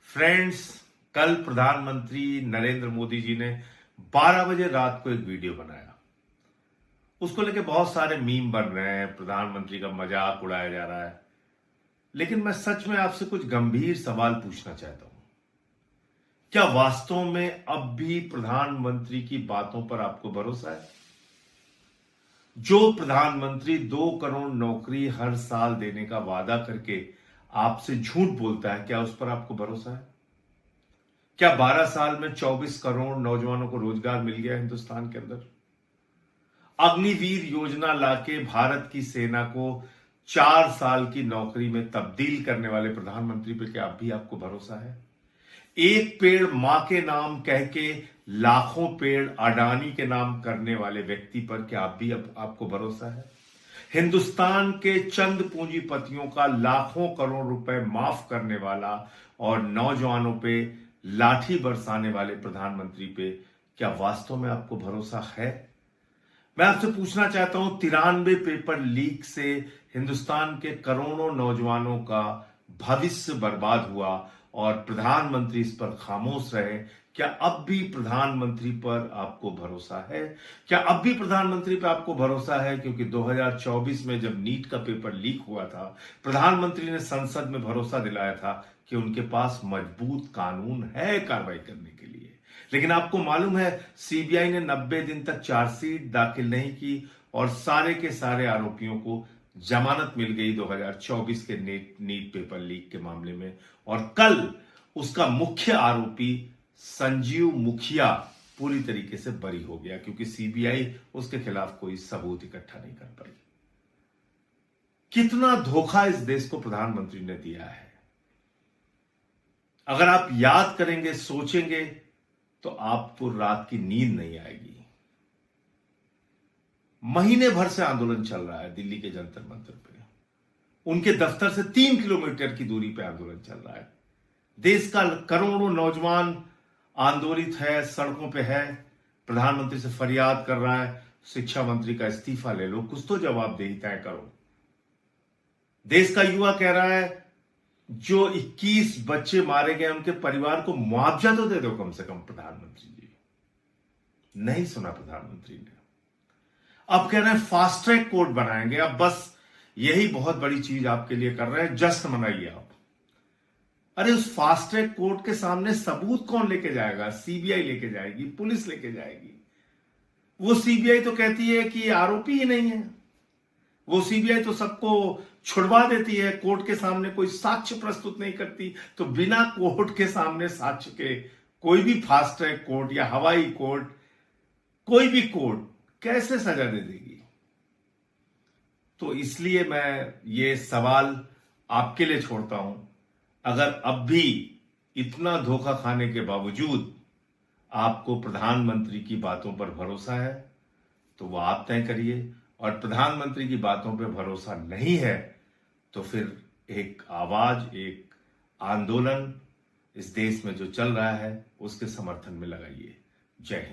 Friends, कल प्रधानमंत्री नरेंद्र मोदी जी ने 12 बजे रात को एक वीडियो बनाया। उसको लेके बहुत सारे मीम बन रहे हैं, प्रधानमंत्री का मजाक उड़ाया जा रहा है। लेकिन मैं सच में आपसे कुछ गंभीर सवाल पूछना चाहता हूं। क्या वास्तव में अब भी प्रधानमंत्री की बातों पर आपको भरोसा है? जो प्रधानमंत्री 2 करोड़ नौकरी हर साल देने का वादा करके आपसे झूठ बोलता है, क्या उस पर आपको भरोसा है? क्या 12 साल में 24 करोड़ नौजवानों को रोजगार मिल गया हिंदुस्तान के अंदर? अग्निवीर योजना लाके भारत की सेना को 4 साल की नौकरी में तब्दील करने वाले प्रधानमंत्री पे क्या अब भी आपको भरोसा है? एक पेड़ मां के नाम कह के लाखों पेड़ अडानी के नाम करने वाले व्यक्ति पर क्या अब भी आपको भरोसा है? हिंदुस्तान के चंद पूंजीपतियों का लाखों करोड़ रुपए माफ करने वाला और नौजवानों पे लाठी बरसाने वाले प्रधानमंत्री पे क्या वास्तव में आपको भरोसा है? मैं आपसे पूछना चाहता हूं, 93 पेपर लीक से हिंदुस्तान के करोड़ों नौजवानों का भविष्य बर्बाद हुआ और प्रधानमंत्री इस पर खामोश रहे। क्या अब भी प्रधानमंत्री पर आपको भरोसा है? क्या अब भी प्रधानमंत्री पर आपको भरोसा है? क्योंकि 2024 में जब नीट का पेपर लीक हुआ था, प्रधानमंत्री ने संसद में भरोसा दिलाया था कि उनके पास मजबूत कानून है कार्रवाई करने के लिए। लेकिन आपको मालूम है, सीबीआई ने 90 दिन तक चार्जशीट दाखिल नहीं की और सारे के सारे आरोपियों को जमानत मिल गई 2024 के नीट पेपर लीक के मामले में। और कल उसका मुख्य आरोपी संजीव मुखिया पूरी तरीके से बरी हो गया, क्योंकि सीबीआई उसके खिलाफ कोई सबूत इकट्ठा नहीं कर पाई। कितना धोखा इस देश को प्रधानमंत्री ने दिया है। अगर आप याद करेंगे, सोचेंगे, तो आपको रात की नींद नहीं आएगी। महीने भर से आंदोलन चल रहा है दिल्ली के जंतर मंतर पे। उनके दफ्तर से 3 किलोमीटर की दूरी पे आंदोलन चल रहा है। देश का करोड़ों नौजवान आंदोलित है, सड़कों पे है, प्रधानमंत्री से फरियाद कर रहा है, शिक्षा मंत्री का इस्तीफा ले लो, कुछ तो जवाबदेही तय करो। देश का युवा कह रहा है, जो 21 बच्चे मारे गए उनके परिवार को मुआवजा तो दे दो कम से कम प्रधानमंत्री जी। नहीं सुना प्रधानमंत्री ने। अब कह रहे हैं फास्ट ट्रैक कोर्ट बनाएंगे। अब बस यही बहुत बड़ी चीज आपके लिए कर रहे हैं, जश्न मनाइए आप। अरे उस फास्ट ट्रैक कोर्ट के सामने सबूत कौन लेके जाएगा? सीबीआई लेके जाएगी, पुलिस लेके जाएगी। वो सीबीआई तो कहती है कि आरोपी ही नहीं है। वो सीबीआई तो सबको छुड़वा देती है, कोर्ट के सामने कोई साक्ष्य प्रस्तुत नहीं करती। तो बिना कोर्ट के सामने साक्ष्य के कोई भी फास्ट ट्रैक कोर्ट या हवाई कोर्ट, कोई भी कोर्ट कैसे सजा दे देगी? तो इसलिए मैं ये सवाल आपके लिए छोड़ता हूं। अगर अब भी इतना धोखा खाने के बावजूद आपको प्रधानमंत्री की बातों पर भरोसा है, तो वह आप तय करिए। और प्रधानमंत्री की बातों पर भरोसा नहीं है तो फिर एक आवाज, एक आंदोलन इस देश में जो चल रहा है उसके समर्थन में लगाइए। जय हिंद।